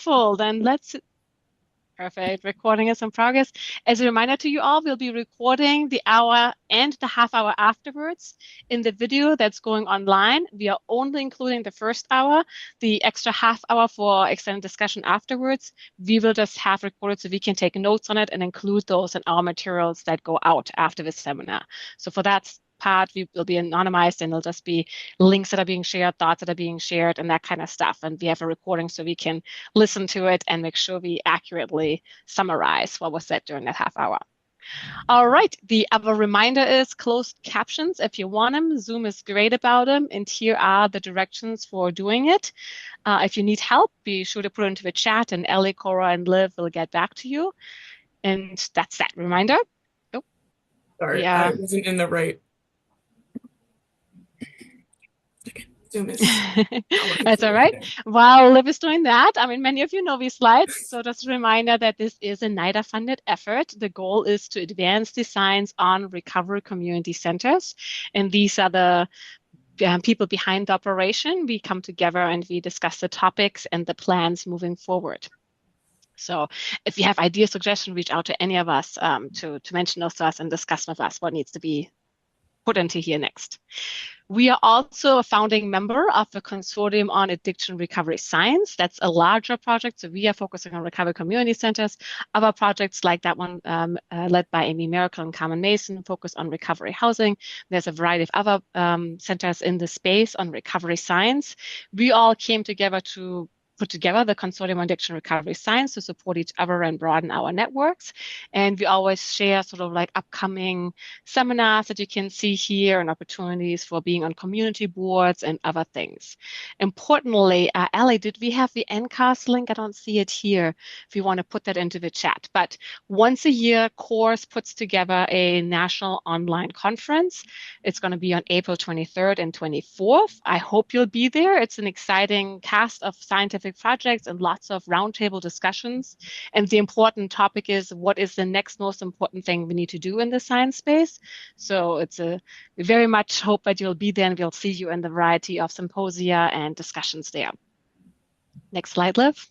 Wonderful. Then let's Perfect. Recording is in progress. As a reminder to you all, we'll be recording the hour and the half hour afterwards in the video that's going online. We are only including the first hour, the extra half hour for extended discussion afterwards. We will just have recorded so we can take notes on it and include those in our materials that go out after the seminar. So for that part, we will be anonymized and it'll just be links that are being shared, thoughts that are being shared, and that kind of stuff. And we have a recording so we can listen to it and make sure we accurately summarize what was said during that half hour. All right, the other reminder is closed captions. If you want them, Zoom is great about them, and here are the directions for doing it. If you need help, be sure to put it into the chat, and Ellie, Cora, and Liv will get back to you. And that's that reminder. Oh, sorry, yeah. I wasn't in the right. Zoom is That's all right. While Liv is doing that, I mean, many of you know these slides. So just a reminder that this is a NIDA-funded effort. The goal is to advance the science on recovery community centers. And these are the people behind the operation. We come together and we discuss the topics and the plans moving forward. So if you have ideas, suggestions, reach out to any of us to mention those to us and discuss with us what needs to be put into here next. We are also a founding member of the Consortium on Addiction Recovery Science. That's a larger project. So we are focusing on recovery community centers. Other projects like that one led by Amy Miracle and Carmen Mason focus on recovery housing. There's a variety of other centers in the space on recovery science. We all came together to put together the Consortium on Addiction Recovery Science to support each other and broaden our networks. And we always share sort of like upcoming seminars that you can see here and opportunities for being on community boards and other things. Importantly, Ellie, did we have the NCAS link? I don't see it here if you want to put that into the chat. But once a year, CORS puts together a national online conference. It's going to be on April 23rd and 24th. I hope you'll be there. It's an exciting cast of scientific projects and lots of roundtable discussions. And the important topic is what is the next most important thing we need to do in the science space. So we very much hope that you'll be there and we'll see you in the variety of symposia and discussions there. Next slide, Liv.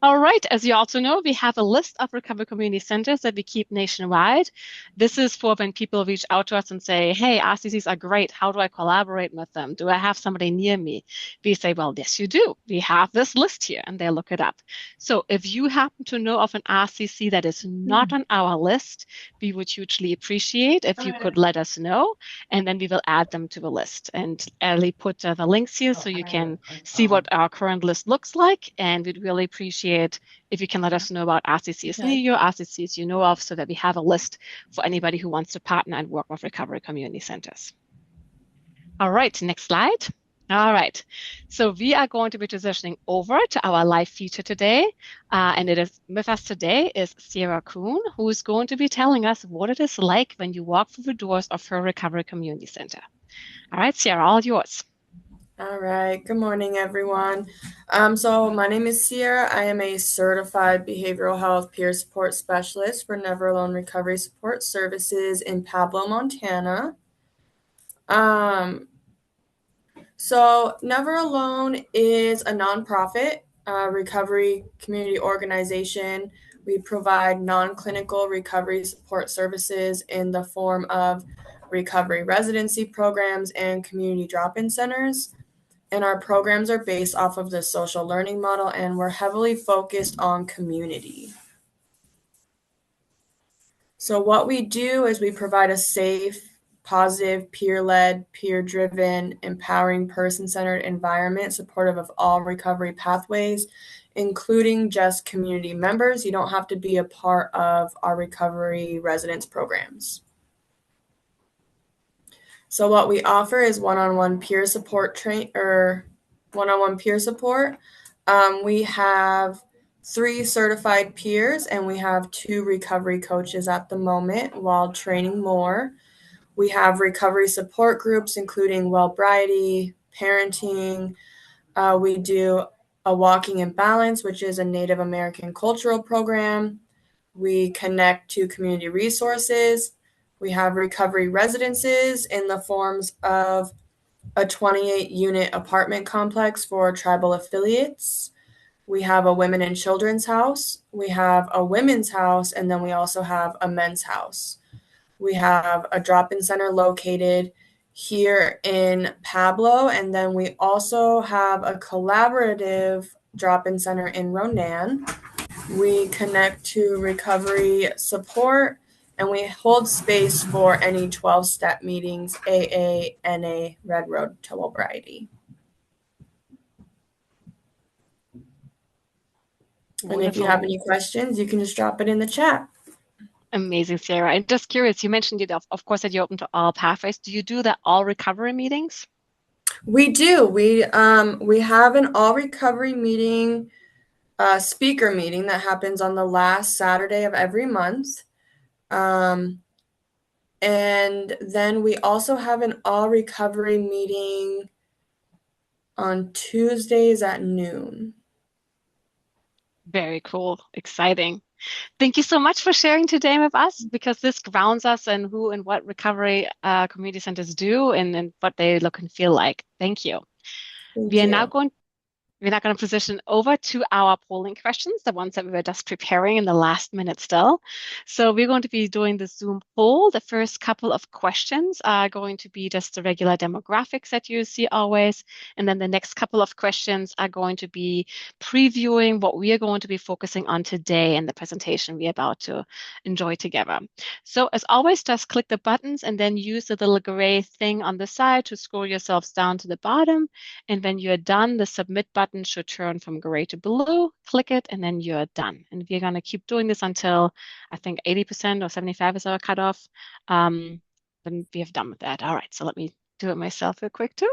All right, as you also know, we have a list of recovery community centers that we keep nationwide. This is for when people reach out to us and say, hey, RCCs are great. How do I collaborate with them? Do I have somebody near me? We say, well, yes, you do. We have this list here, and they look it up. So if you happen to know of an RCC that is not on our list, we would hugely appreciate if you could let us know, and then we will add them to the list. And Ellie put the links here so you can see what our current list looks like, and we'd really appreciate if you can let us know about RCCs near you, RCCs you know of, so that we have a list for anybody who wants to partner and work with recovery community centers. All right, next slide. All right, so we are going to be transitioning over to our live feature today, and it is with us today is Cierra Coon, who is going to be telling us what it is like when you walk through the doors of her recovery community center. All right, Cierra, all yours. All right. Good morning, everyone. So my name is Cierra. I am a certified behavioral health peer support specialist for Never Alone Recovery Support Services in Pablo, Montana. So Never Alone is a nonprofit recovery community organization. We provide non-clinical recovery support services in the form of recovery residency programs and community drop-in centers. And our programs are based off of the social learning model, and we're heavily focused on community. So what we do is we provide a safe, positive, peer-led, peer-driven, empowering, person-centered environment supportive of all recovery pathways, including just community members. You don't have to be a part of our recovery residence programs. So what we offer is one-on-one peer support one-on-one peer support. We have 3 certified peers, and we have 2 recovery coaches at the moment while training more. We have recovery support groups, including Wellbriety, parenting. We do a Walking in Balance, which is a Native American cultural program. We connect to community resources. We have recovery residences in the forms of a 28-unit apartment complex for tribal affiliates. We have a women and children's house, we have a women's house, and then we also have a men's house. We have a drop-in center located here in Pablo, and then we also have a collaborative drop-in center in Ronan. We connect to recovery support, and we hold space for any 12-step meetings, AA, NA, Red Road, sobriety. And if you have any questions, you can just drop it in the chat. Amazing, Cierra. I'm just curious, you mentioned it, of course, that you're open to all pathways. Do you do the all recovery meetings? We do. We have an all recovery meeting, speaker meeting that happens on the last Saturday of every month. And then we also have an all recovery meeting on Tuesdays at noon. Very cool. Exciting. Thank you so much for sharing today with us, because this grounds us in who and what recovery community centers do and what they look and feel like. Thank you. We're now going to position over to our polling questions, the ones that we were just preparing in the last minute still. So we're going to be doing the Zoom poll. The first couple of questions are going to be just the regular demographics that you see always. And then the next couple of questions are going to be previewing what we are going to be focusing on today in the presentation we're about to enjoy together. So as always, just click the buttons and then use the little gray thing on the side to scroll yourselves down to the bottom. And when you're done, the submit button should turn from gray to blue. Click it, and then you're done. And we're going to keep doing this until I think 80% or 75 is our cutoff. Then we have done with that. All right, so let me do it myself real quick too.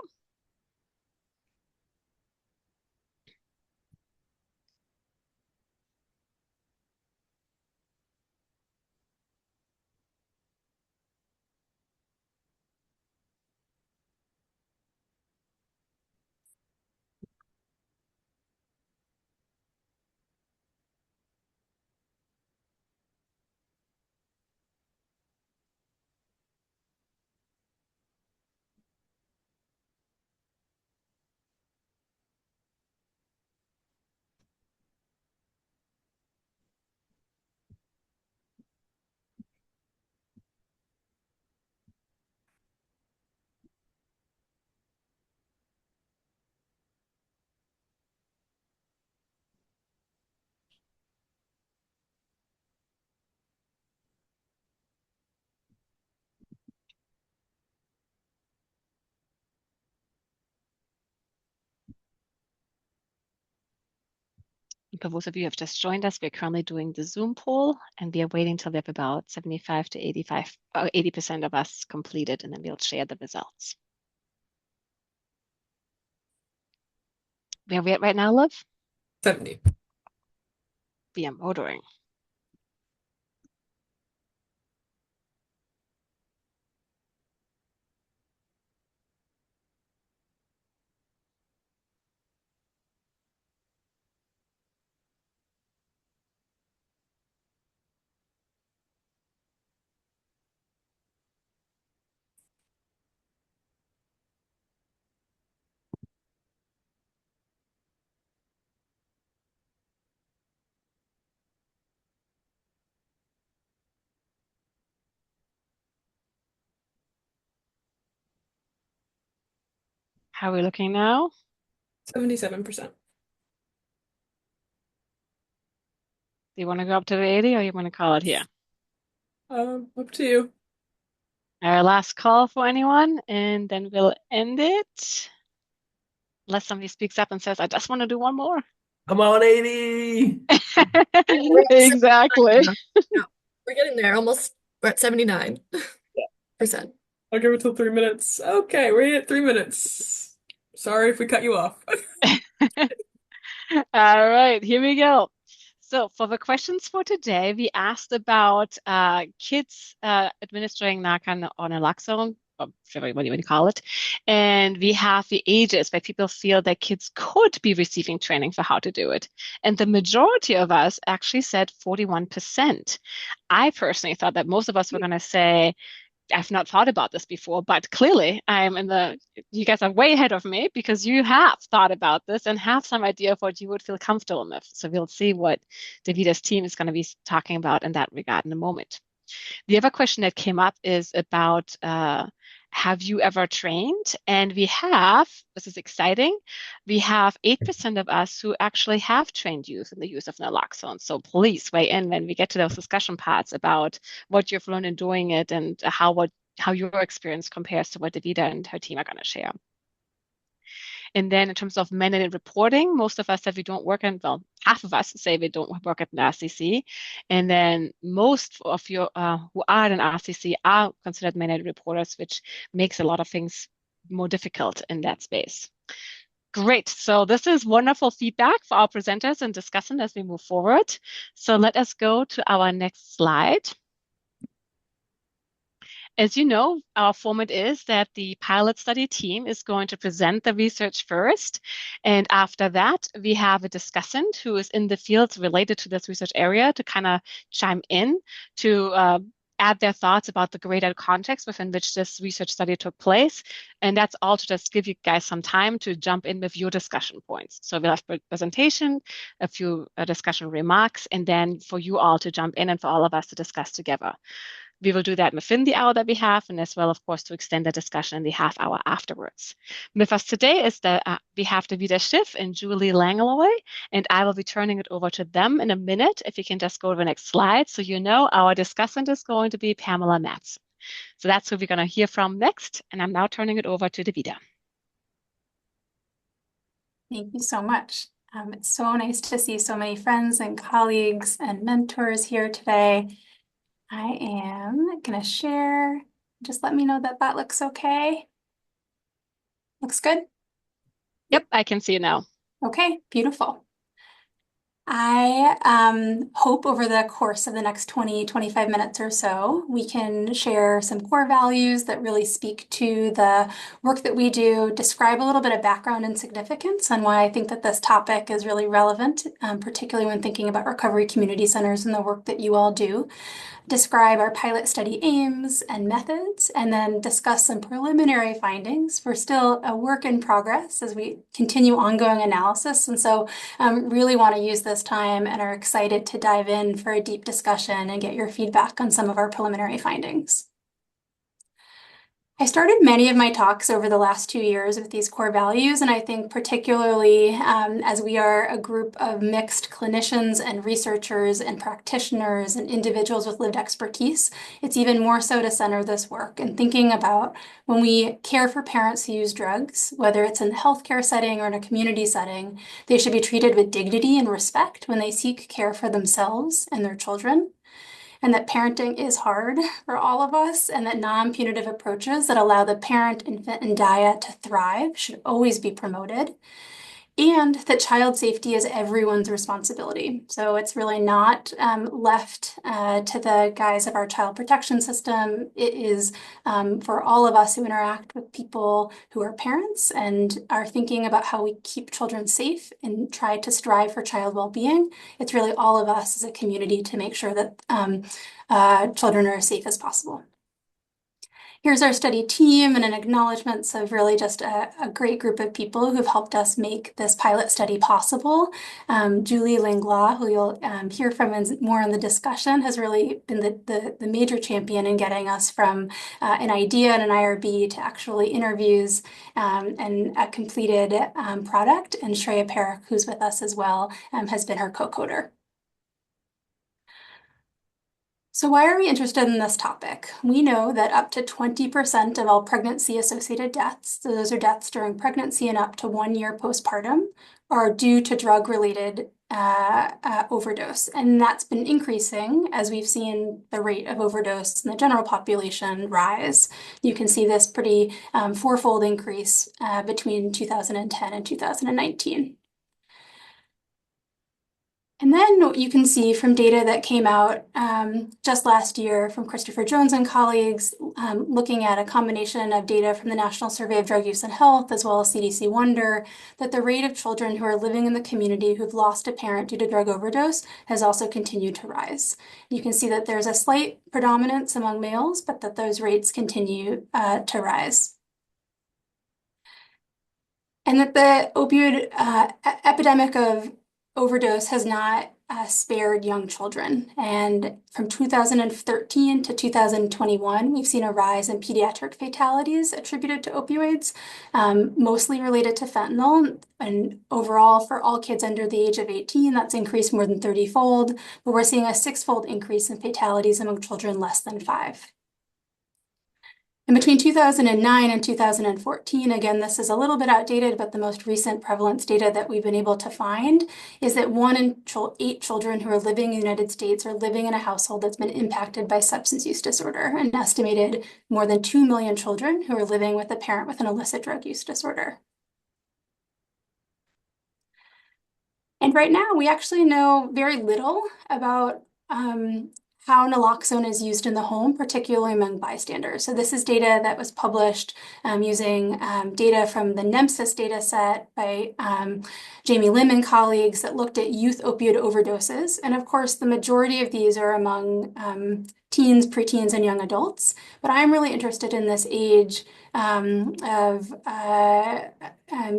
For those of you who have just joined us, we're currently doing the Zoom poll, and we are waiting till we have about 75 to 85, 80% of us completed, and then we'll share the results. Where are we at right now, Liv? 70. We are motoring. How are we looking now? 77%. Do you want to go up to the 80 or you want to call it here? Up to you. Our last call for anyone, and then we'll end it. Unless somebody speaks up and says, I just want to do one more. Come on, 80. Exactly. No, we're getting there. Almost, we're at 79%. I'll give it till 3 minutes. Okay, we're at 3 minutes. Sorry if we cut you off. All right, here we go. So for the questions for today, we asked about kids administering Narcan or naloxone, or what do you call it? And we have the ages where people feel that kids could be receiving training for how to do it. And the majority of us actually said 41%. I personally thought that most of us were going to say I've not thought about this before, but clearly you guys are way ahead of me because you have thought about this and have some idea of what you would feel comfortable with. So we'll see what Davida's team is going to be talking about in that regard in a moment. The other question that came up is about have you ever trained? And this is exciting, we have 8% of us who actually have trained youth in the use of naloxone. So please weigh in when we get to those discussion parts about what you've learned in doing it and how your experience compares to what Davida and her team are going to share. And then in terms of mandated reporting, most of us said we don't work in, well, half of us say we don't work at an RCC. And then most of you who are at an RCC are considered mandated reporters, which makes a lot of things more difficult in that space. Great. So this is wonderful feedback for our presenters and discussant as we move forward. So let us go to our next slide. As you know, our format is that the pilot study team is going to present the research first. And after that, we have a discussant who is in the field related to this research area to kind of chime in to add their thoughts about the greater context within which this research study took place. And that's all to just give you guys some time to jump in with your discussion points. So we'll have a presentation, a few discussion remarks, and then for you all to jump in and for all of us to discuss together. We will do that within the hour that we have, and as well, of course, to extend the discussion in the half hour afterwards. With us today is we have Davida Schiff and Julie Langlois, and I will be turning it over to them in a minute. If you can just go to the next slide, so you know our discussant is going to be Pamela Matson. So that's who we're going to hear from next, and I'm now turning it over to Davida. Thank you so much. It's so nice to see so many friends and colleagues and mentors here today. I am going to share. Just let me know that that looks okay. Looks good? Yep, I can see you now. Okay, beautiful. I hope over the course of the next 25 minutes or so, we can share some core values that really speak to the work that we do, describe a little bit of background and significance and why I think that this topic is really relevant, particularly when thinking about recovery community centers and the work that you all do. Describe our pilot study aims and methods, and then discuss some preliminary findings. We're still a work in progress as we continue ongoing analysis, and so really want to use this time and are excited to dive in for a deep discussion and get your feedback on some of our preliminary findings. I started many of my talks over the last 2 years with these core values, and I think particularly as we are a group of mixed clinicians and researchers and practitioners and individuals with lived expertise, it's even more so to center this work and thinking about when we care for parents who use drugs, whether it's in the healthcare setting or in a community setting, they should be treated with dignity and respect when they seek care for themselves and their children. And that parenting is hard for all of us, and that non-punitive approaches that allow the parent, infant, and dyad to thrive should always be promoted, and that child safety is everyone's responsibility. So it's really not left to the guise of our child protection system. It is for all of us who interact with people who are parents and are thinking about how we keep children safe and try to strive for child well-being. It's really all of us as a community to make sure that children are as safe as possible. Here's our study team and an acknowledgement of really just a great group of people who've helped us make this pilot study possible. Julie Langlois, who you'll hear from more in the discussion, has really been the major champion in getting us from an idea and an IRB to actually interviews and a completed product. And Shreya Parekh, who's with us as well, has been her co-coder. So why are we interested in this topic? We know that up to 20% of all pregnancy-associated deaths, so those are deaths during pregnancy and up to 1 year postpartum, are due to drug-related overdose. And that's been increasing as we've seen the rate of overdose in the general population rise. You can see this pretty fourfold increase between 2010 and 2019. And then what you can see from data that came out just last year from Christopher Jones and colleagues, looking at a combination of data from the National Survey of Drug Use and Health, as well as CDC Wonder, that the rate of children who are living in the community who've lost a parent due to drug overdose has also continued to rise. You can see that there's a slight predominance among males, but that those rates continue to rise. And that the opioid epidemic of overdose has not spared young children. And from 2013 to 2021, we've seen a rise in pediatric fatalities attributed to opioids, mostly related to fentanyl. And overall, for all kids under the age of 18, that's increased more than 30-fold, but we're seeing a 6-fold increase in fatalities among children less than 5. And between 2009 and 2014, again, this is a little bit outdated, but the most recent prevalence data that we've been able to find is that 1 in 8 children who are living in the United States are living in a household that's been impacted by substance use disorder, an estimated more than 2 million children who are living with a parent with an illicit drug use disorder. And right now, we actually know very little about how naloxone is used in the home, particularly among bystanders. So this is data that was published using data from the NEMSIS data set by Jamie Lim and colleagues that looked at youth opioid overdoses. And of course, the majority of these are among teens, preteens, and young adults. But I'm really interested in this age of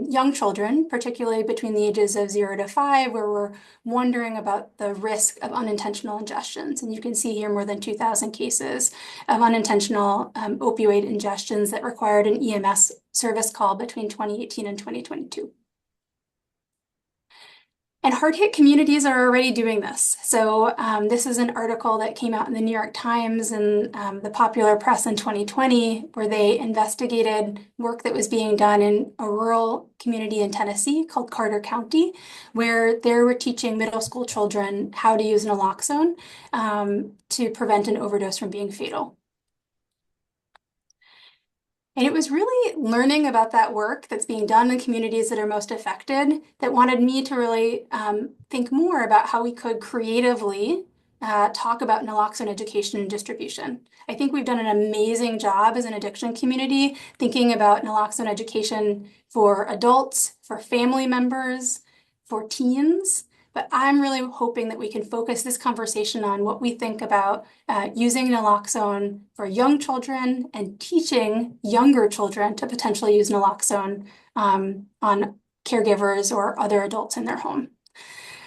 young children, particularly between the ages of 0 to 5, where we're wondering about the risk of unintentional ingestions. And you can see here more than 2,000 cases of unintentional opioid ingestions that required an EMS service call between 2018 and 2022. And hard-hit communities are already doing this. So this is an article that came out in the New York Times and the popular press in 2020, where they investigated work that was being done in a rural community in Tennessee called Carter County, where they were teaching middle school children how to use naloxone to prevent an overdose from being fatal. And it was really learning about that work that's being done in communities that are most affected that wanted me to really think more about how we could creatively talk about naloxone education and distribution. I think we've done an amazing job as an addiction community thinking about naloxone education for adults, for family members, for teens. But I'm really hoping that we can focus this conversation on what we think about using naloxone for young children and teaching younger children to potentially use naloxone on caregivers or other adults in their home.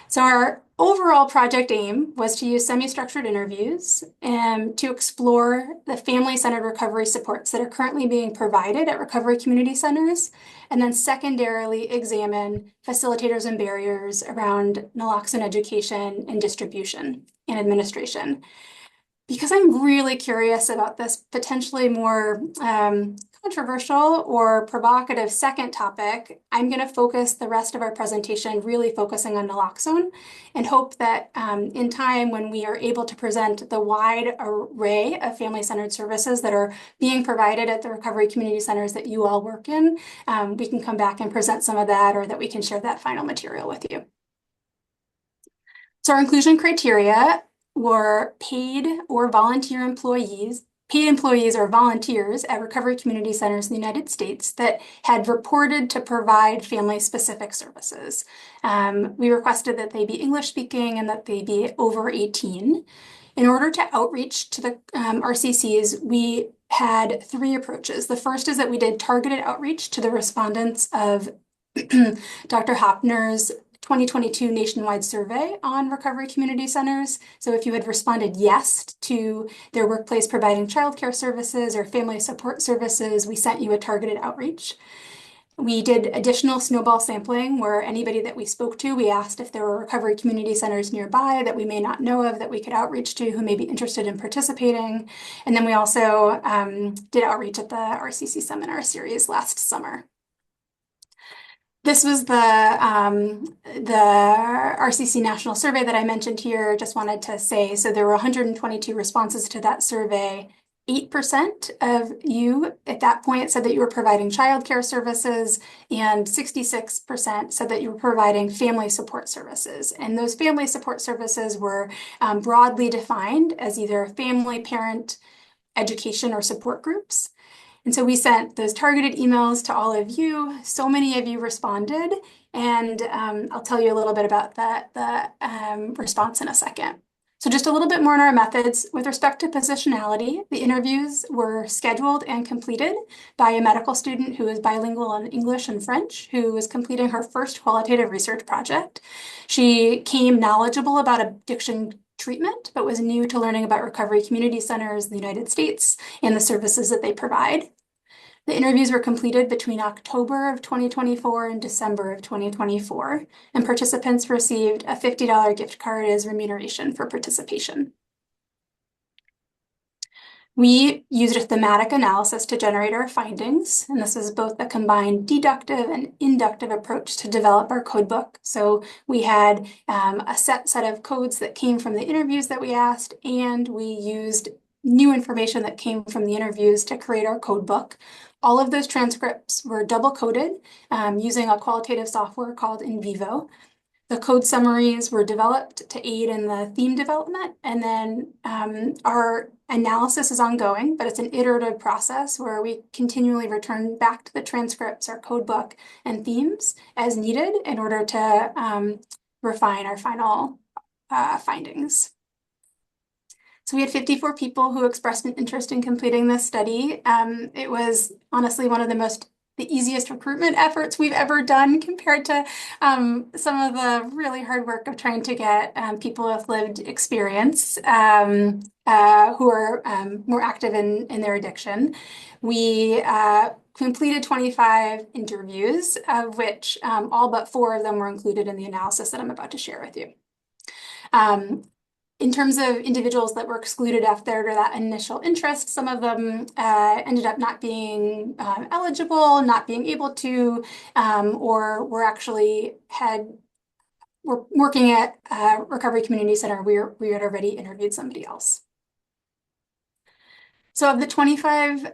So our overall project aim was to use semi-structured interviews and to explore the family-centered recovery supports that are currently being provided at recovery community centers, and then secondarily examine facilitators and barriers around naloxone education and distribution and administration. Because I'm really curious about this potentially more controversial or provocative second topic, I'm going to focus the rest of our presentation really focusing on naloxone and hope that in time when we are able to present the wide array of family-centered services that are being provided at the recovery community centers that you all work in, we can come back and present some of that, or that we can share that final material with you. So our inclusion criteria were paid or volunteer employees, paid employees or volunteers at recovery community centers in the United States that had reported to provide family-specific services. We requested that they be English-speaking and that they be over 18. In order to outreach to the RCCs, we had 3 approaches. The first is that we did targeted outreach to the respondents of Dr. Hopner's 2022 nationwide survey on recovery community centers. So if you had responded yes to their workplace providing childcare services or family support services, we sent you a targeted outreach. We did additional snowball sampling where anybody that we spoke to, we asked if there were recovery community centers nearby that we may not know of that we could outreach to who may be interested in participating. And then we also did outreach at the RCC seminar series last summer. This was the RCC National Survey that I mentioned here. Just wanted to say, so there were 122 responses to that survey. 8% of you at that point said that you were providing childcare services, and 66% said that you were providing family support services. And those family support services were broadly defined as either family, parent, education, or support groups. And so we sent those targeted emails to all of you. So many of you responded, and I'll tell you a little bit about the response in a second. So just a little bit more on our methods. With respect to positionality, the interviews were scheduled and completed by a medical student who is bilingual in English and French, who was completing her first qualitative research project. She came knowledgeable about addiction treatment, but was new to learning about recovery community centers in the United States and the services that they provide. The interviews were completed between October of 2024 and December of 2024, and participants received a $50 gift card as remuneration for participation. We used a thematic analysis to generate our findings, and this is both a combined deductive and inductive approach to develop our codebook. So we had a set of codes that came from the interviews that we asked, and we used new information that came from the interviews to create our codebook. All of those transcripts were double-coded using a qualitative software called NVivo. The code summaries were developed to aid in the theme development, and then our analysis is ongoing, but it's an iterative process where we continually return back to the transcripts, our codebook, and themes as needed in order to refine our final findings. So we had 54 people who expressed an interest in completing this study. It was honestly one of the easiest recruitment efforts we've ever done compared to some of the really hard work of trying to get people with lived experience who are more active in their addiction. We completed 25 interviews, of which all but 4 of them were included in the analysis that I'm about to share with you. In terms of individuals that were excluded after that initial interest, some of them ended up not being eligible, not being able to, or were working at a recovery community center. We had already interviewed somebody else. So of the 25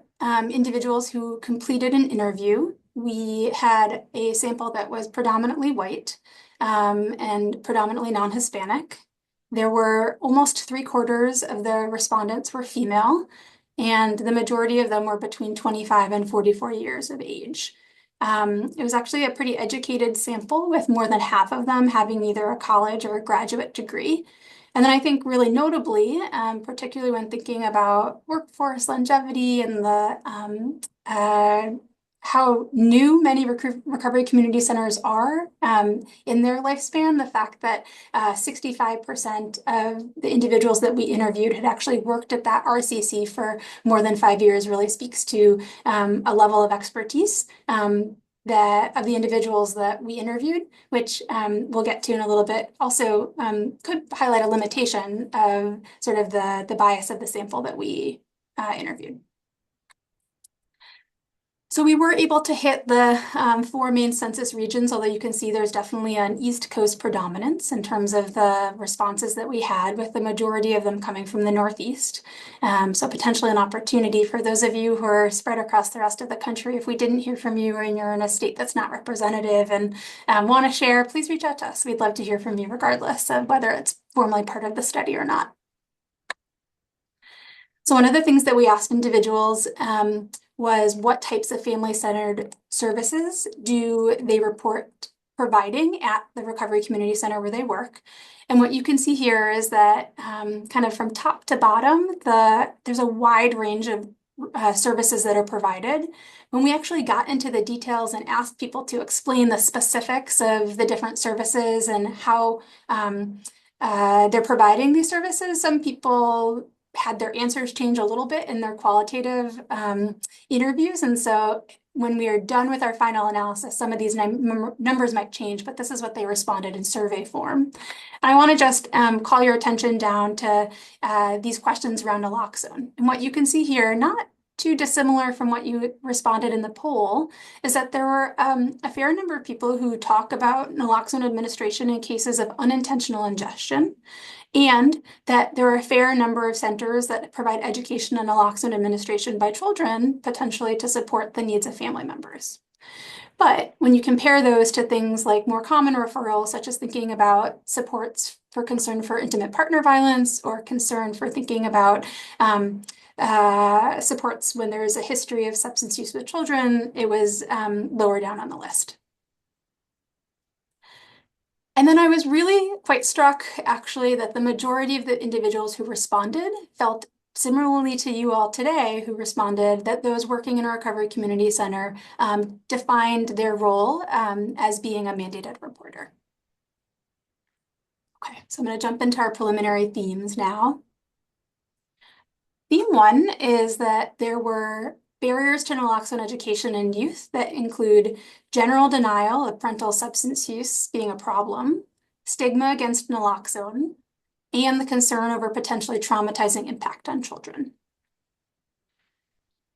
individuals who completed an interview, we had a sample that was predominantly white and predominantly non-Hispanic. There were almost 3/4 of the respondents were female, and the majority of them were between 25 and 44 years of age. It was actually a pretty educated sample, with more than half of them having either a college or a graduate degree. And then I think really notably, particularly when thinking about workforce longevity and how new many recovery community centers are in their lifespan, the fact that 65% of the individuals that we interviewed had actually worked at that RCC for more than 5 years really speaks to a level of expertise of the individuals that we interviewed, which we'll get to in a little bit. Also could highlight a limitation of sort of the bias of the sample that we interviewed. So we were able to hit the 4 main census regions, although you can see there's definitely an East Coast predominance in terms of the responses that we had, with the majority of them coming from the Northeast. So potentially an opportunity for those of you who are spread across the rest of the country. If we didn't hear from you, or you're in a state that's not representative and want to share, please reach out to us. We'd love to hear from you regardless of whether it's formally part of the study or not. So one of the things that we asked individuals was what types of family-centered services do they report providing at the recovery community center where they work. And what you can see here is that kind of from top to bottom, there's a wide range of services that are provided. When we actually got into the details and asked people to explain the specifics of the different services and how they're providing these services, some people had their answers change a little bit in their qualitative interviews. And so when we are done with our final analysis, some of these numbers might change, but this is what they responded in survey form. And I want to just call your attention down to these questions around naloxone. And what you can see here, not too dissimilar from what you responded in the poll, is that there were a fair number of people who talk about naloxone administration in cases of unintentional ingestion, and that there are a fair number of centers that provide education on naloxone administration by children, potentially to support the needs of family members. But when you compare those to things like more common referrals, such as thinking about supports for concern for intimate partner violence or concern for thinking about supports when there's a history of substance use with children, it was lower down on the list. And then I was really quite struck, actually, that the majority of the individuals who responded felt similarly to you all today who responded that those working in a recovery community center defined their role as being a mandated reporter. Okay, so I'm going to jump into our preliminary themes now. Theme 1 is that there were barriers to naloxone education in youth that include general denial of parental substance use being a problem, stigma against naloxone, and the concern over potentially traumatizing impact on children.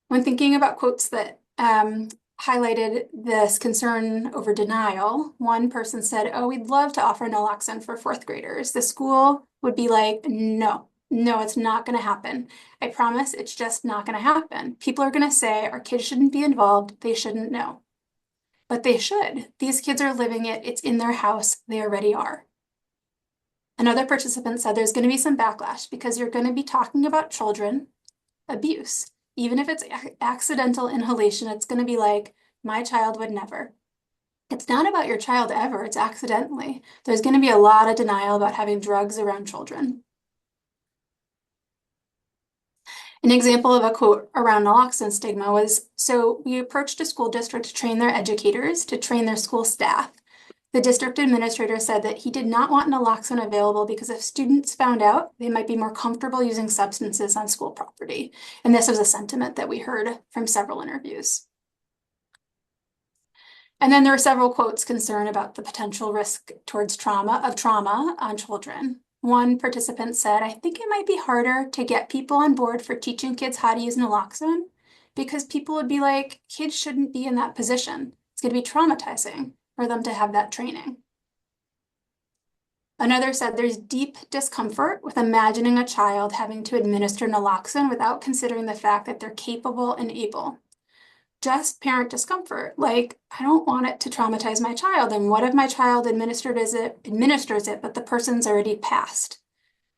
When thinking about quotes that highlighted this concern over denial, one person said, "Oh, we'd love to offer naloxone for 4th graders." The school would be like, no, it's not going to happen. I promise it's just not going to happen. People are going to say our kids shouldn't be involved. They shouldn't know. But they should. These kids are living it. It's in their house. They already are. Another participant said there's going to be some backlash because you're going to be talking about children abuse. Even if it's accidental inhalation, it's going to be like, my child would never. It's not about your child ever, it's accidentally. There's going to be a lot of denial about having drugs around children. An example of a quote around naloxone stigma was, "So we approached a school district to train their educators, to train their school staff. The district administrator said that he did not want naloxone available because if students found out, they might be more comfortable using substances on school property." And this was a sentiment that we heard from several interviews. And then there were several quotes concerned about the potential risk towards trauma on children. One participant said, "I think it might be harder to get people on board for teaching kids how to use naloxone because people would be like, kids shouldn't be in that position. It's going to be traumatizing for them to have that training." Another said there's deep discomfort with imagining a child having to administer naloxone without considering the fact that they're capable and able. Just parent discomfort, like, I don't want it to traumatize my child, and what if my child administers it, but the person's already passed?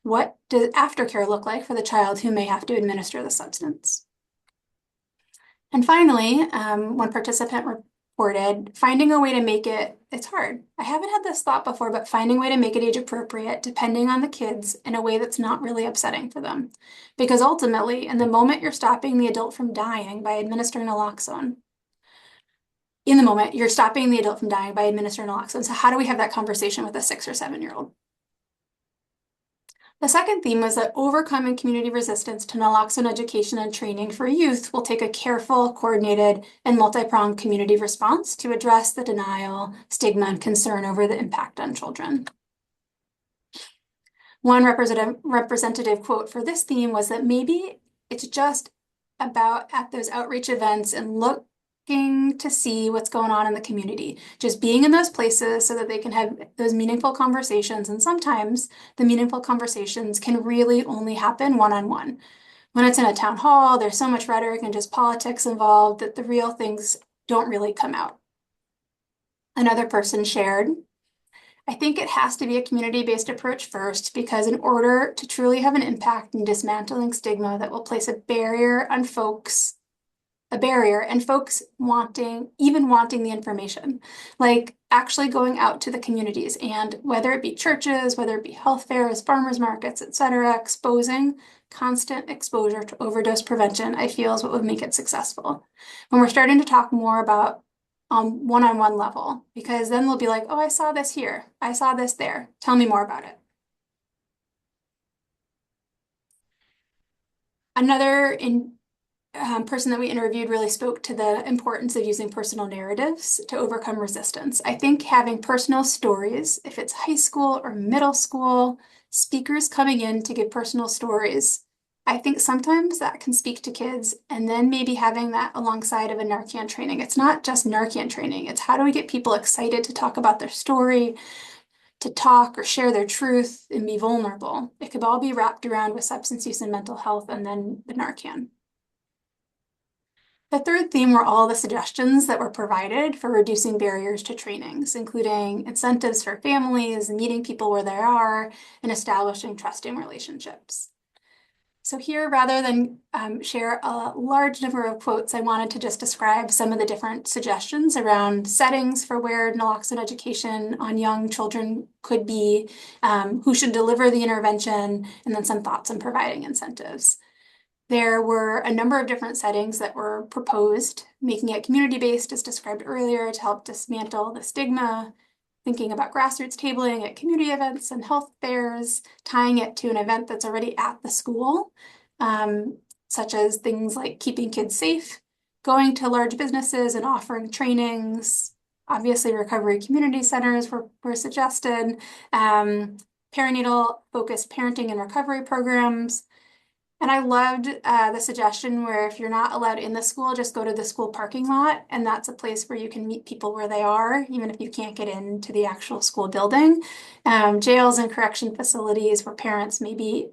What does aftercare look like for the child who may have to administer the substance? And finally, one participant reported, finding a way to make it's hard. I haven't had this thought before, but finding a way to make it age appropriate, depending on the kids, in a way that's not really upsetting for them. Because ultimately, in the moment you're stopping the adult from dying by administering naloxone, So how do we have that conversation with a 6 or 7-year-old? The second theme was that overcoming community resistance to naloxone education and training for youth will take a careful, coordinated, and multi-pronged community response to address the denial, stigma, and concern over the impact on children. One representative quote for this theme was that maybe it's just about at those outreach events and looking to see what's going on in the community, just being in those places so that they can have those meaningful conversations. And sometimes the meaningful conversations can really only happen one-on-one. When it's in a town hall, there's so much rhetoric and just politics involved that the real things don't really come out. Another person shared, "I think it has to be a community-based approach first, because in order to truly have an impact in dismantling stigma that will place a barrier and folks wanting the information, like actually going out to the communities, and whether it be churches, whether it be health fairs, farmers markets, etc., constant exposure to overdose prevention, I feel is what would make it successful. When we're starting to talk more about one-on-one level, because then they'll be like, oh, I saw this here, I saw this there, tell me more about it." Another person that we interviewed really spoke to the importance of using personal narratives to overcome resistance. I think having personal stories, if it's high school or middle school, speakers coming in to give personal stories I think sometimes that can speak to kids, and then maybe having that alongside of a Narcan training. It's not just Narcan training, it's how do we get people excited to talk about their story, to talk or share their truth and be vulnerable. It could all be wrapped around with substance use and mental health and then the Narcan. The third theme were all the suggestions that were provided for reducing barriers to trainings, including incentives for families, meeting people where they are, and establishing trusting relationships. So here, rather than share a large number of quotes, I wanted to just describe some of the different suggestions around settings for where naloxone education on young children could be, who should deliver the intervention, and then some thoughts on providing incentives. There were a number of different settings that were proposed, making it community-based, as described earlier, to help dismantle the stigma, thinking about grassroots tabling at community events and health fairs, tying it to an event that's already at the school, such as things like keeping kids safe, going to large businesses and offering trainings. Obviously, recovery community centers were suggested, perinatal-focused parenting and recovery programs. And I loved the suggestion where if you're not allowed in the school, just go to the school parking lot. And that's a place where you can meet people where they are, even if you can't get into the actual school building. Jails and correction facilities where parents may be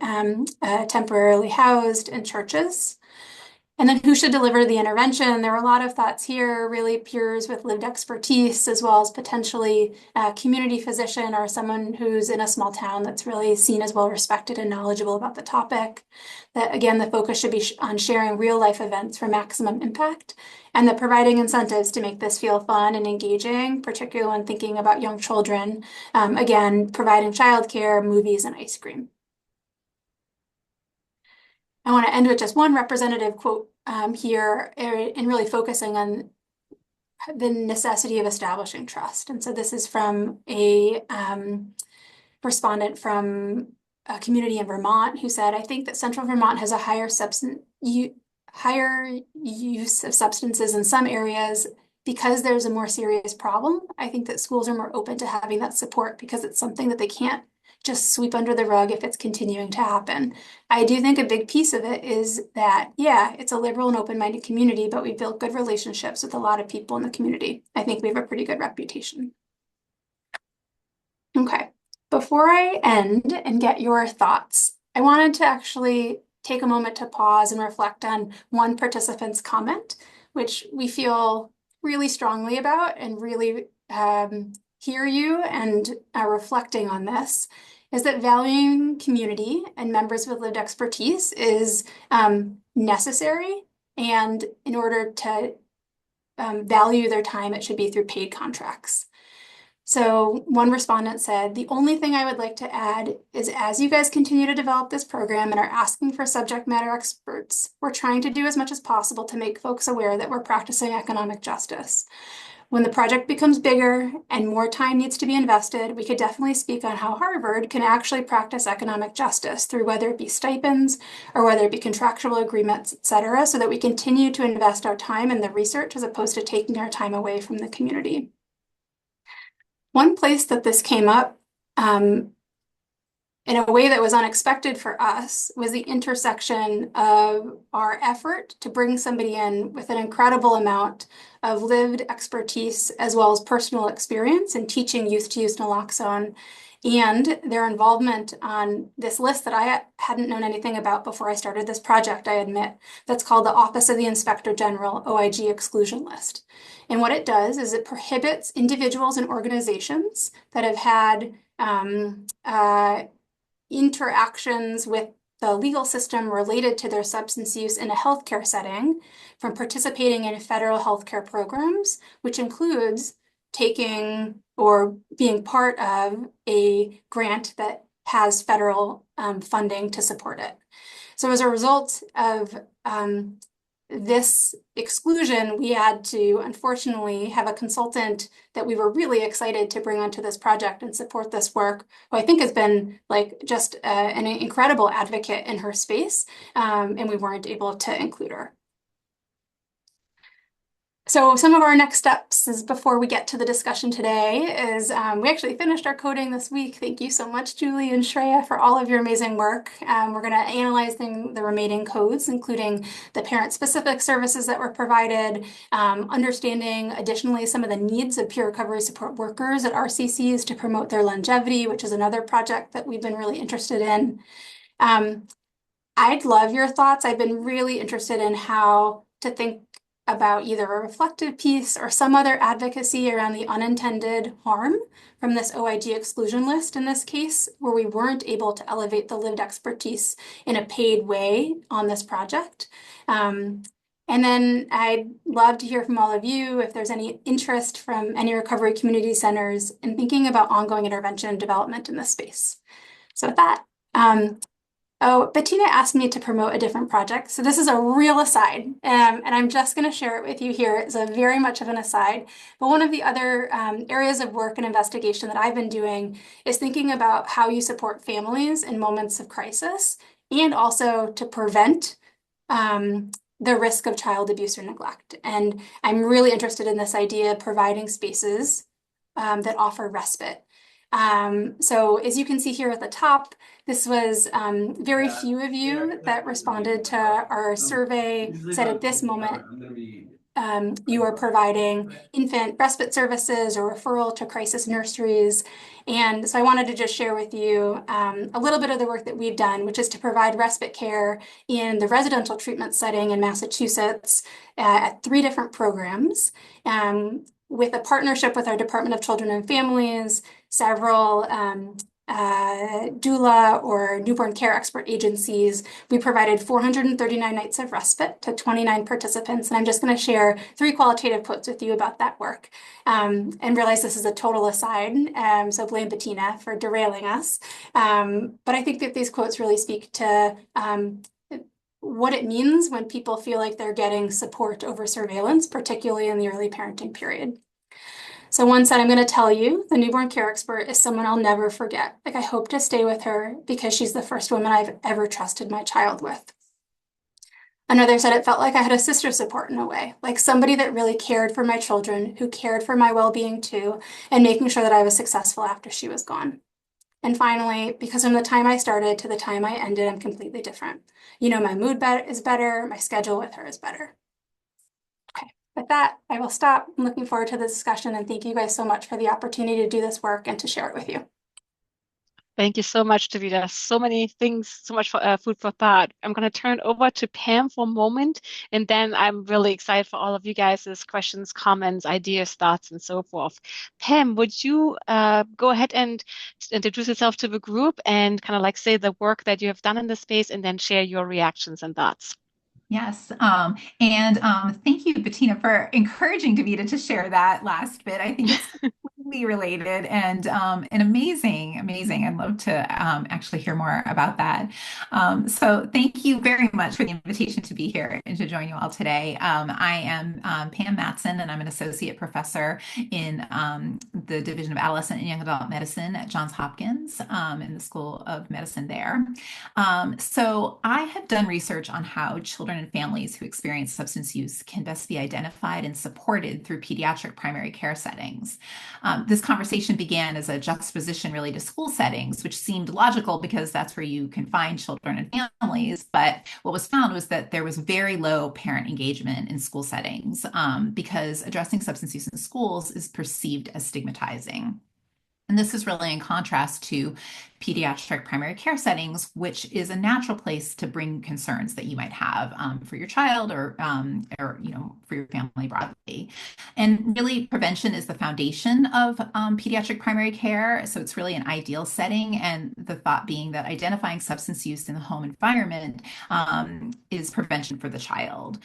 temporarily housed, and churches. And then who should deliver the intervention? There were a lot of thoughts here, really peers with lived expertise, as well as potentially a community physician or someone who's in a small town that's really seen as well respected and knowledgeable about the topic. That again, the focus should be on sharing real life events for maximum impact, and that providing incentives to make this feel fun and engaging, particularly when thinking about young children. Again, providing childcare, movies, and ice cream. I want to end with just one representative quote here, and really focusing on the necessity of establishing trust. And so this is from a respondent from a community in Vermont who said, "I think that Central Vermont has a higher use of substances in some areas because there's a more serious problem. I think that schools are more open to having that support because it's something that they can't just sweep under the rug if it's continuing to happen." I do think a big piece of it is that, yeah, it's a liberal and open-minded community, but we built good relationships with a lot of people in the community. I think we have a pretty good reputation. Okay, before I end and get your thoughts, I wanted to actually take a moment to pause and reflect on one participant's comment, which we feel really strongly about and really hear you and are reflecting on this, is that valuing community and members with lived expertise is necessary. And in order to value their time, it should be through paid contracts. So one respondent said, "The only thing I would like to add is as you guys continue to develop this program and are asking for subject matter experts, we're trying to do as much as possible to make folks aware that we're practicing economic justice. When the project becomes bigger and more time needs to be invested, we could definitely speak on how Harvard can actually practice economic justice through whether it be stipends or whether it be contractual agreements, et cetera, so that we continue to invest our time in the research as opposed to taking our time away from the community." One place that this came up in a way that was unexpected for us was the intersection of our effort to bring somebody in with an incredible amount of lived expertise as well as personal experience in teaching youth to use naloxone, and their involvement on this list that I hadn't known anything about before I started this project, I admit, that's called the Office of the Inspector General OIG Exclusion List. And what it does is it prohibits individuals and organizations that have had interactions with the legal system related to their substance use in a healthcare setting from participating in federal healthcare programs, which includes taking or being part of a grant that has federal funding to support it. So as a result of this exclusion, we had to unfortunately have a consultant that we were really excited to bring onto this project and support this work, who I think has been like just an incredible advocate in her space, and we weren't able to include her. So some of our next steps is before we get to the discussion today is we actually finished our coding this week. Thank you so much, Julie and Shreya, for all of your amazing work. We're going to analyze the remaining codes, including the parent-specific services that were provided, understanding additionally some of the needs of peer recovery support workers at RCCs to promote their longevity, which is another project that we've been really interested in. I'd love your thoughts. I've been really interested in how to think about either a reflective piece or some other advocacy around the unintended harm from this OIG exclusion list in this case, where we weren't able to elevate the lived expertise in a paid way on this project. And then I'd love to hear from all of you if there's any interest from any recovery community centers in thinking about ongoing intervention and development in this space. So with that, oh, Bettina asked me to promote a different project. So this is a real aside, and I'm just going to share it with you here. It's a very much of an aside. But one of the other areas of work and investigation that I've been doing is thinking about how you support families in moments of crisis and also to prevent the risk of child abuse or neglect. And I'm really interested in this idea of providing spaces that offer respite. So as you can see here at the top, this was very few of you that responded to our survey said at this moment you are providing infant respite services or referral to crisis nurseries. And so I wanted to just share with you a little bit of the work that we've done, which is to provide respite care in the residential treatment setting in Massachusetts at 3 different programs. With a partnership with our Department of Children and Families, several doula or newborn care expert agencies, we provided 439 nights of respite to 29 participants. And I'm just going to share 3 qualitative quotes with you about that work and realize this is a total aside. So blame Bettina for derailing us. But I think that these quotes really speak to what it means when people feel like they're getting support over surveillance, particularly in the early parenting period. So one said, I'm going to tell you, the newborn care expert is someone I'll never forget. Like, I hope to stay with her because she's the first woman I've ever trusted my child with. Another said it felt like I had a sister support in a way, like somebody that really cared for my children, who cared for my well-being too, and making sure that I was successful after she was gone. And finally, because from the time I started to the time I ended, I'm completely different. You know, my mood is better, my schedule with her is better. Okay, with that, I will stop. I'm looking forward to the discussion and thank you guys so much for the opportunity to do this work and to share it with you. Thank you so much, Davida. So many things, so much for, food for thought. I'm going to turn over to Pam for a moment, and then I'm really excited for all of you guys' questions, comments, ideas, thoughts, and so forth. Pam, would you go ahead and introduce yourself to the group and kind of like say the work that you have done in this space and then share your reactions and thoughts? Yes. Thank you, Bettina, for encouraging Davida to share that last bit. I think it's completely related and amazing. I'd love to actually hear more about that. So thank you very much for the invitation to be here and to join you all today. I am Pam Matson, and I'm an associate professor in the Division of Adolescent and Young Adult Medicine at Johns Hopkins in the School of Medicine there. So I have done research on how children and families who experience substance use can best be identified and supported through pediatric primary care settings. This conversation began as a juxtaposition really to school settings, which seemed logical because that's where you can find children and families. But what was found was that there was very low parent engagement in school settings because addressing substance use in schools is perceived as stigmatizing. And this is really in contrast to pediatric primary care settings, which is a natural place to bring concerns that you might have for your child or for your family broadly. And really, prevention is the foundation of pediatric primary care. So it's really an ideal setting. And the thought being that identifying substance use in the home environment is prevention for the child.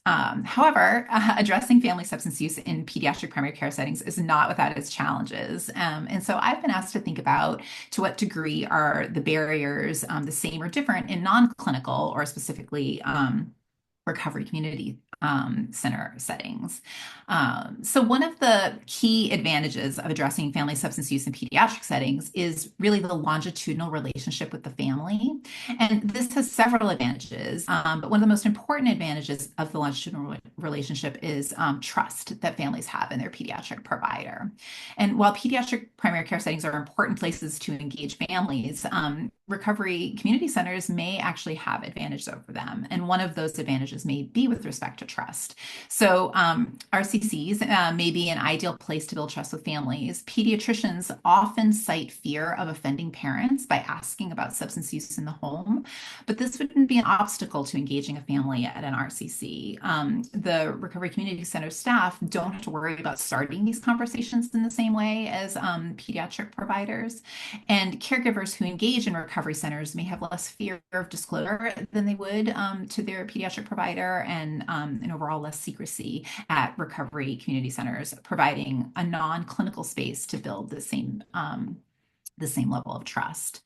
However, addressing family substance use in pediatric primary care settings is not without its challenges. And so I've been asked to think about to what degree are the barriers the same or different in non-clinical or specifically recovery community center settings. So one of the key advantages of addressing family substance use in pediatric settings is really the longitudinal relationship with the family. And this has several advantages, but one of the most important advantages of the longitudinal relationship is trust that families have in their pediatric provider. And while pediatric primary care settings are important places to engage families, recovery community centers may actually have advantages over them. And one of those advantages may be with respect to trust. So RCCs may be an ideal place to build trust with families. Pediatricians often cite fear of offending parents by asking about substance use in the home, but this wouldn't be an obstacle to engaging a family at an RCC. The recovery community center staff don't have to worry about starting these conversations in the same way as pediatric providers. And caregivers who engage in recovery centers may have less fear of disclosure than they would to their pediatric provider, and overall less secrecy at recovery community centers, providing a non-clinical space to build the same level of trust.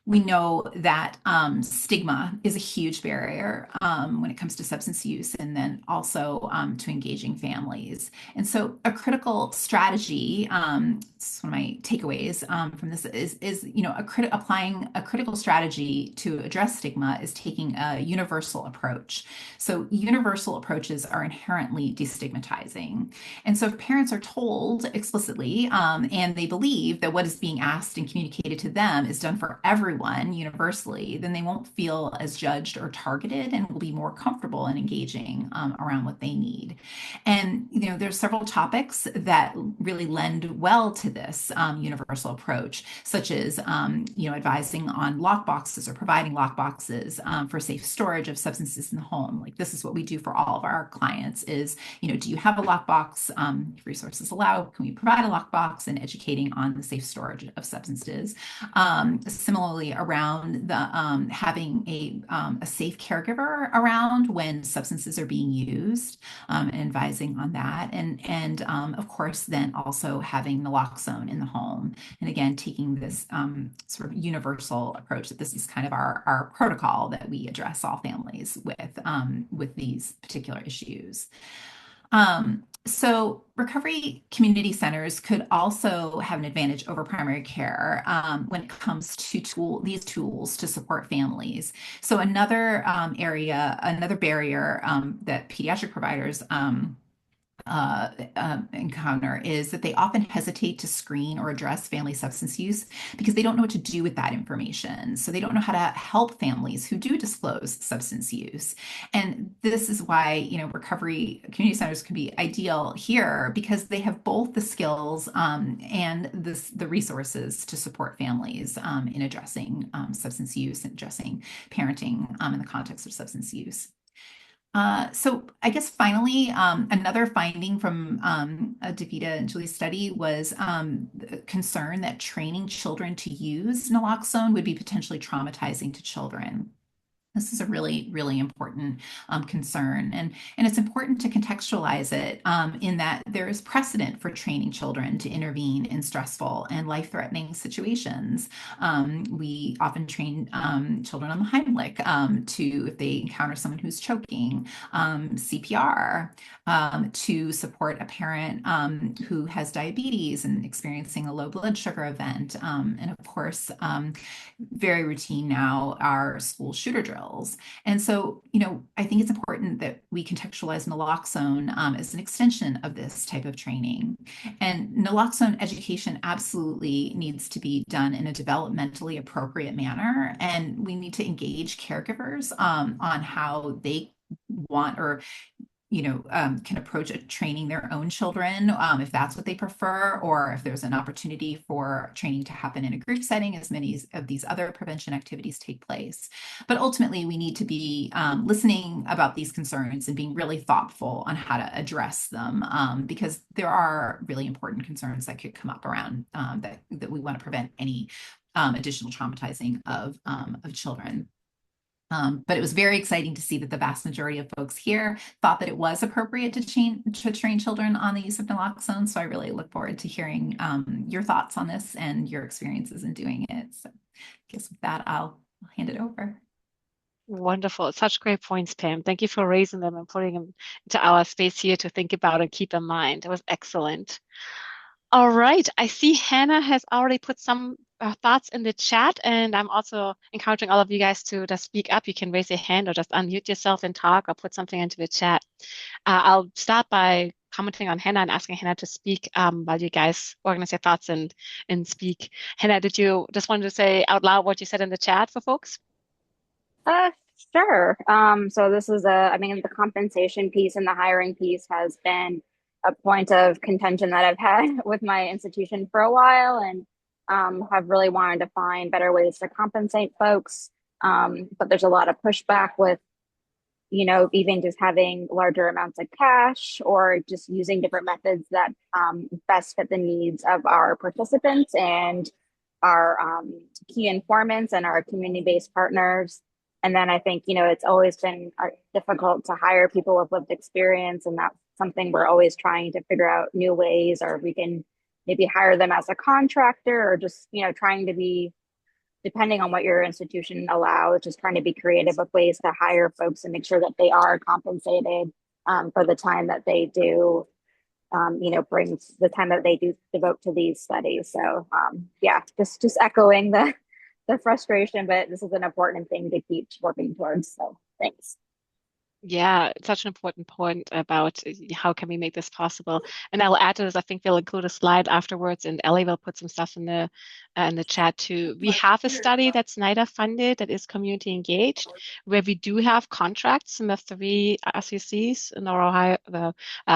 We know that stigma is a huge barrier when it comes to substance use, and then also to engaging families. And so a critical strategy, it's one of my takeaways from this is applying a critical strategy to address stigma is taking a universal approach. So universal approaches are inherently destigmatizing. And so if parents are told explicitly and they believe that what is being asked and communicated to them is done for everyone universally, then they won't feel as judged or targeted and will be more comfortable in engaging around what they need. And there's several topics that really lend well to this universal approach, such as advising on lock boxes or providing lock boxes for safe storage of substances in the home. Like, this is what we do for all of our clients is, do you have a lockbox? If resources allow, can we provide a lockbox? And educating on the safe storage of substances. Similarly, around the having a safe caregiver around when substances are being used, and advising on that. And of course, then also having naloxone in the home. And again, taking this sort of universal approach that this is kind of our protocol that we address all families with these particular issues. So recovery community centers could also have an advantage over primary care when it comes to these tools to support families. So another barrier that pediatric providers encounter is that they often hesitate to screen or address family substance use because they don't know what to do with that information. So they don't know how to help families who do disclose substance use. And this is why, recovery community centers can be ideal here because they have both the skills and the resources to support families in addressing substance use and addressing parenting in the context of substance use. So I guess finally, another finding from Davida and Julie's study was the concern that training children to use naloxone would be potentially traumatizing to children. This is a really, really important concern. And it's important to contextualize it in that there is precedent for training children to intervene in stressful and life-threatening situations. We often train children on the Heimlich if they encounter someone who's choking, CPR, to support a parent who has diabetes and experiencing a low blood sugar event. And of course, very routine now are school shooter drills. And so, I think it's important that we contextualize naloxone as an extension of this type of training. And naloxone education absolutely needs to be done in a developmentally appropriate manner. And we need to engage caregivers on how they want or can approach training their own children if that's what they prefer, or if there's an opportunity for training to happen in a group setting, as many of these other prevention activities take place. But ultimately, we need to be listening about these concerns and being really thoughtful on how to address them because there are really important concerns that could come up around that we want to prevent any additional traumatizing of children. But it was very exciting to see that the vast majority of folks here thought that it was appropriate to train children on the use of naloxone. So I really look forward to hearing your thoughts on this and your experiences in doing it. So I guess with that, I'll hand it over. Wonderful. Such great points, Pam. Thank you for raising them and putting them into our space here to think about and keep in mind. That was excellent. All right. I see Hannah has already put some thoughts in the chat, and I'm also encouraging all of you guys to just speak up. You can raise your hand or just unmute yourself and talk or put something into the chat. I'll start by commenting on Hannah and asking Hannah to speak while you guys organize your thoughts and speak. Hannah, did you just want to say out loud what you said in the chat for folks? Uh, sure. So this is I mean, the compensation piece and the hiring piece has been a point of contention that I've had with my institution for a while, and have really wanted to find better ways to compensate folks. But there's a lot of pushback with, even just having larger amounts of cash or just using different methods that best fit the needs of our participants and our key informants and our community-based partners. And then I think, it's always been difficult to hire people with lived experience. And that's something we're always trying to figure out new ways, or we can maybe hire them as a contractor, or just, trying to be, depending on what your institution allows, just trying to be creative with ways to hire folks and make sure that they are compensated for the time that they do, brings the time that they do devote to these studies. So yeah, just echoing the frustration, but this is an important thing to keep working towards. So thanks. Yeah, it's such an important point about how can we make this possible. And I'll add to this, I think we'll include a slide afterwards, and Ellie will put some stuff in the chat too. We have a study that's NIDA funded, that is community engaged, where we do have contracts in the 3 RCCs in Ohio, the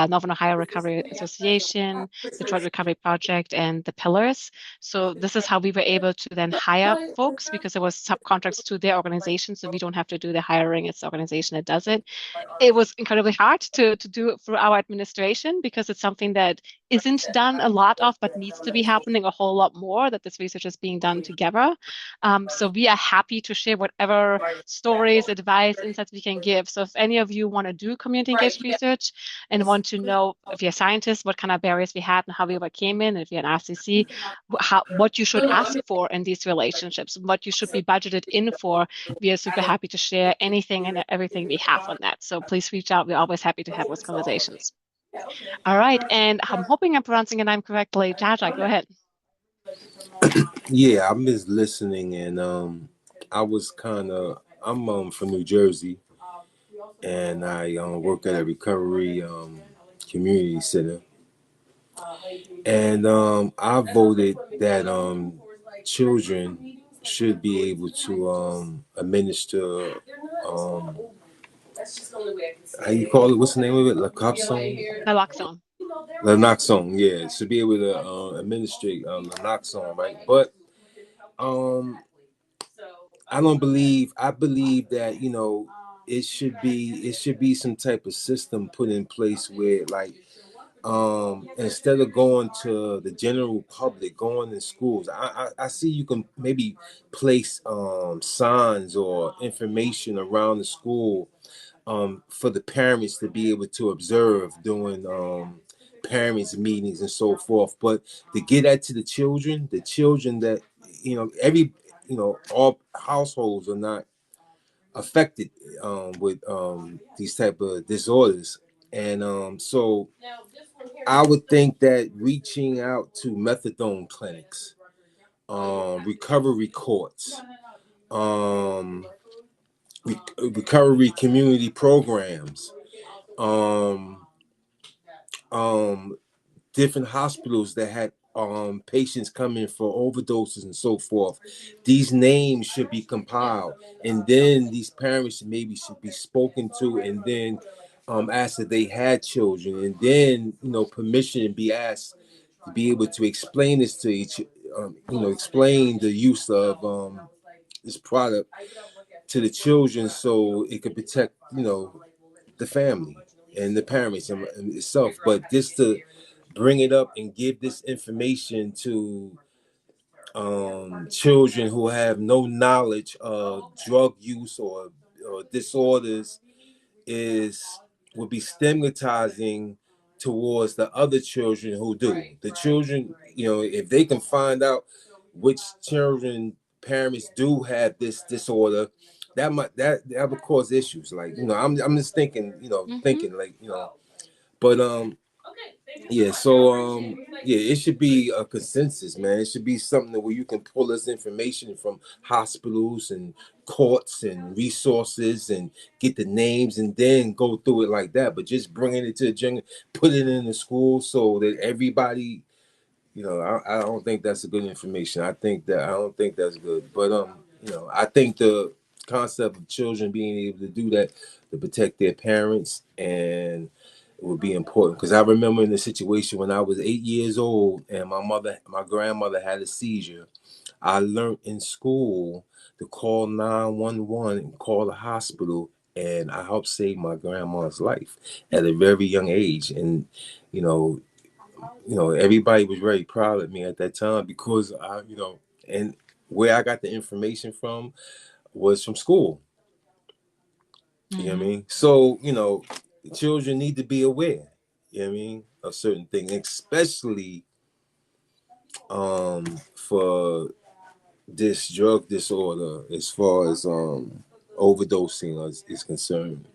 Northern Ohio Recovery Association, Detroit Recovery Project, and the Pillars. So this is how we were able to then hire folks, because there was subcontracts to their organization, so we don't have to do the hiring, it's the organization that does it. It was incredibly hard to do it through our administration, because it's something that isn't done a lot of, but needs to be happening a whole lot more, that this research is being done together. So we are happy to share whatever stories, advice, insights we can give. So if any of you want to do community engaged research and want to know, if you're scientists, what kind of barriers we had and how we overcame it, and if you're an RCC, what you should ask for in these relationships, what you should be budgeted in for, we are super happy to share anything and everything we have on that. So please reach out. We're always happy to have those conversations. All right. And I'm hoping I'm pronouncing your name correctly. Jaja, go ahead. Yeah, I'm just listening, and I'm from New Jersey, and I work at a recovery community center, and I voted that children should be able to administer how you call it? What's the name of it? Naloxone. Naloxone, yeah, should be able to administrate naloxone, right? But I believe that it should be some type of system put in place where, like, instead of going to the general public, going in schools, I see you can maybe place signs or information around the school for the parents to be able to observe during parents meetings and so forth. But to get that to the children that all households are not affected with these type of disorders, and so I would think that reaching out to methadone clinics, recovery courts, recovery community programs, um, different hospitals that had patients come in for overdoses and so forth. These names should be compiled, and then these parents maybe should be spoken to, and then asked if they had children, and then permission be asked to be able to explain this to explain the use of this product to the children, so it could protect the family and the parents and itself. But just to bring it up and give this information to children who have no knowledge of drug use or disorders would be stigmatizing towards the other children who do. The children, if they can find out which children parents do have this disorder, that would cause issues. Like, I'm just thinking, thinking like, but yeah, so yeah, it should be a consensus, man. It should be something where you can pull this information from hospitals and courts and resources and get the names and then go through it like that. But just bringing it to the general, put it in the school so that everybody, I don't think that's a good information. I don't think that's good. But I think the concept of children being able to do that to protect their parents and it would be important, because I remember in the situation when I was 8 years old and my grandmother had a seizure. I learned in school to call 911 and call the hospital, and I helped save my grandma's life at a very young age. And you know, everybody was very proud of me at that time because and where I got the information from was from school. You know what I mean? So, children need to be aware, of certain things, especially for this drug disorder as far as overdosing is concerned.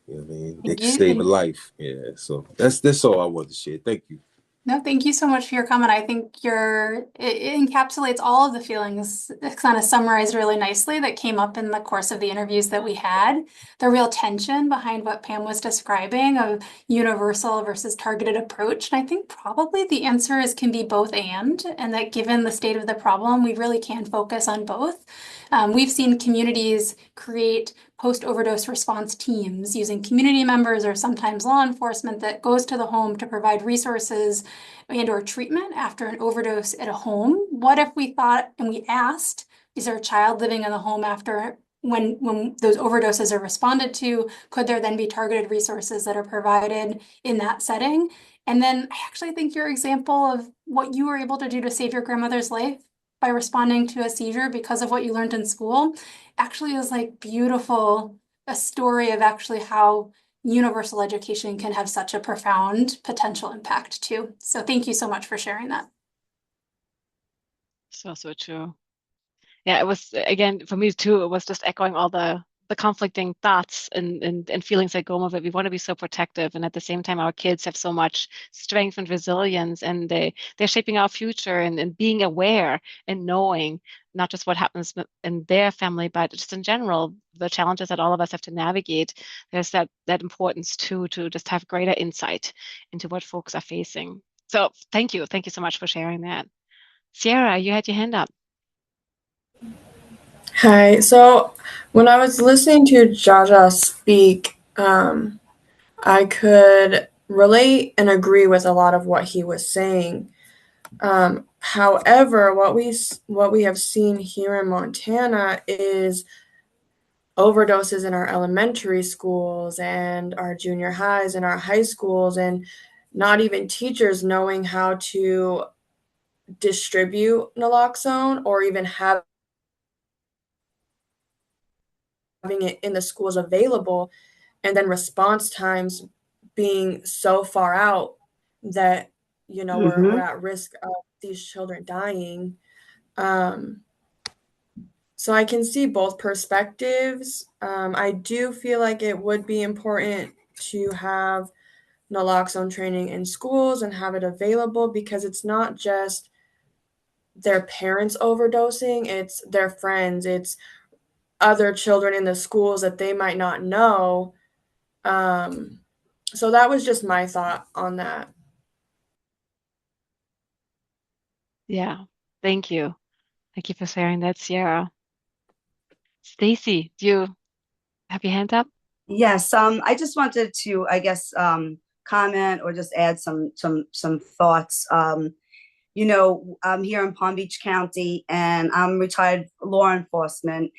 You know what I mean? They can save a life. Yeah. So that's all I want to share. Thank you. No, thank you so much for your comment. I think it encapsulates all of the feelings. It kind of summarized really nicely that came up in the course of the interviews that we had. The real tension behind what Pam was describing of universal versus targeted approach. And I think probably the answer can be both and that given the state of the problem, we really can focus on both. We've seen communities create post-overdose response teams using community members or sometimes law enforcement that goes to the home to provide resources and or treatment after an overdose at a home. What if we thought and we asked, is there a child living in the home after when those overdoses are responded to? Could there then be targeted resources that are provided in that setting? And then I actually think your example of what you were able to do to save your grandmother's life by responding to a seizure because of what you learned in school actually is like beautiful, a story of actually how universal education can have such a profound potential impact too. So thank you so much for sharing that. So true. Yeah, it was, again, for me too, it was just echoing all the conflicting thoughts and feelings that go with it. We want to be so protective, and at the same time, our kids have so much strength and resilience, and they're shaping our future and being aware and knowing not just what happens in their family, but just in general, the challenges that all of us have to navigate. There's that importance too, to just have greater insight into what folks are facing. So thank you so much for sharing that. Cierra, you had your hand up. Hi. So when I was listening to Jaja speak, I could relate and agree with a lot of what he was saying. However, what we have seen here in Montana is overdoses in our elementary schools and our junior highs and our high schools, and not even teachers knowing how to distribute naloxone or even having it in the schools available, and then response times being so far out that we're at risk of these children dying. So I can see both perspectives. I do feel like it would be important to have naloxone training in schools and have it available, because it's not just their parents overdosing, it's their friends, it's other children in the schools that they might not know. So that was just my thought on that. Yeah, thank you. Thank you for sharing that, Cierra. Stacy, do you have your hand up? Yes, I just wanted to, I guess, comment or just add some thoughts. I'm here in Palm Beach County, and I'm retired law enforcement.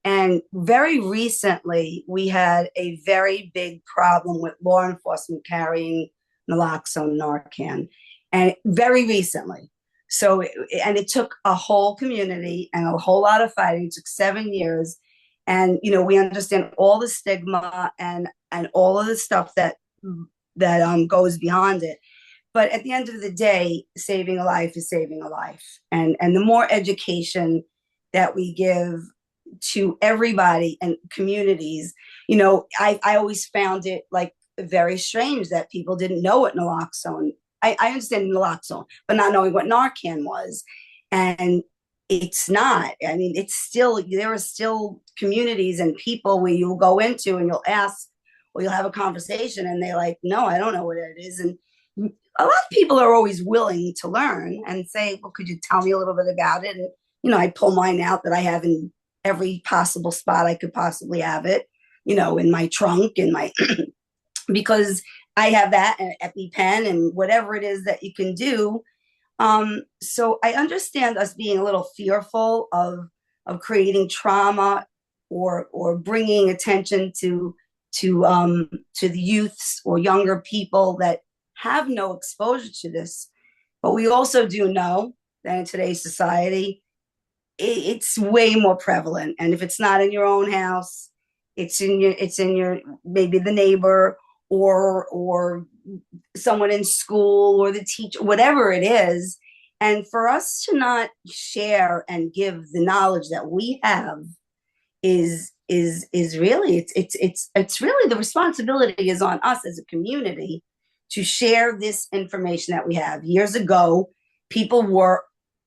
And very recently, we had a very big problem with law enforcement carrying naloxone, Narcan, and very recently. So, it took a whole community and a whole lot of fighting. It took 7 years. And, we understand all the stigma and all of the stuff that goes beyond it. But at the end of the day, saving a life is saving a life. And the more education that we give to everybody and communities. You know, I always found it like very strange that people didn't know what naloxone. I understand naloxone, but not knowing what Narcan was. And it's not. I mean, it's still, there are still communities and people where you'll go into and you'll ask, or you'll have a conversation and they're like, no, I don't know what it is. And a lot of people are always willing to learn and say, well, could you tell me a little bit about it? And, you know, I pull mine out that I have in every possible spot I could possibly have it, you know, in my trunk, in my, because I have that and EpiPen and whatever it is that you can do. So I understand us being a little fearful of creating trauma or bringing attention to the youths or younger people that have no exposure to this. But we also do know that in today's society, it's way more prevalent. And if it's not in your own house, it's in your maybe the neighbor or someone in school or the teacher, whatever it is. And for us to not share and give the knowledge that we have is really, it's really, the responsibility is on us as a community to share this information that we have. Years ago, people were,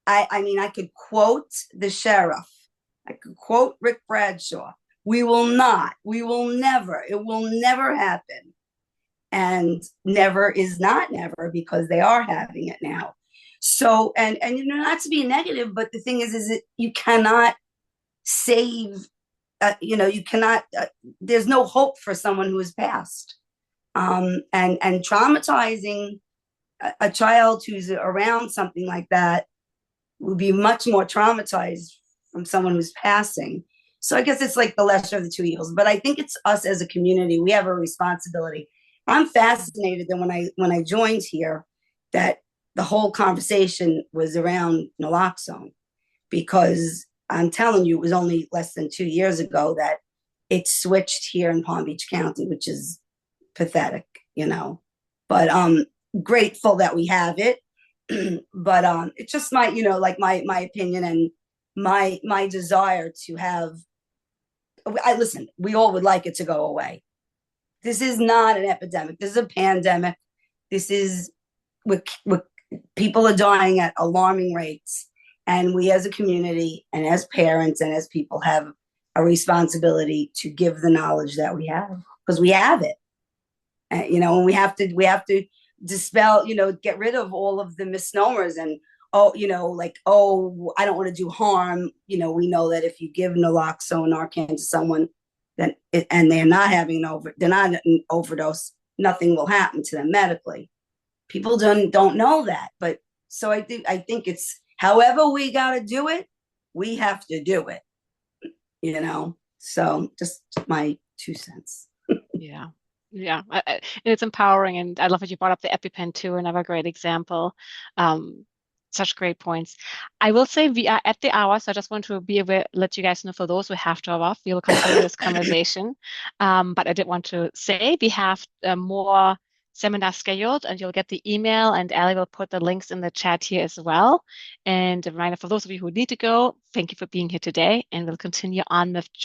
I mean, I could quote the sheriff, I could quote Rick Bradshaw. We will never, it will never happen. And never is not never, because they are having it now. So, and you know, not to be negative, but the thing is that you cannot save, you know, you cannot, there's no hope for someone who has passed. And traumatizing a child who's around something like that would be much more traumatized from someone who's passing. So I guess it's like the lesser of the two evils. But I think it's us as a community, we have a responsibility. I'm fascinated that when I joined here, that the whole conversation was around naloxone, because I'm telling you, it was only less than 2 years ago that it switched here in Palm Beach County, which is pathetic, you know. But grateful that we have it. But it's just my, you know, like my opinion and my desire to have. Listen, we all would like it to go away. This is not an epidemic. This is a pandemic. This is with people are dying at alarming rates. And we as a community and as parents and as people have a responsibility to give the knowledge that we have, because we have it. You know, and we have to dispel, you know, get rid of all of the misnomers and, oh, you know, like, oh, I don't want to do harm. You know, we know that if you give naloxone or Narcan to someone, then and they're not having they're not an overdose, nothing will happen to them medically. People don't know that. But so I think it's however we got to do it, we have to do it, you know. So just my 2 cents. Yeah. Yeah, it's empowering, and I love that you brought up the EpiPen too, another great example. Such great points. I will say we are at the hour, so I just want to be aware, let you guys know, for those who have to off, we will continue this conversation. But I did want to say we have more seminars scheduled, and you'll get the email, and Ali will put the links in the chat here as well. And a reminder for those of you who need to go, thank you for being here today, and we'll continue on with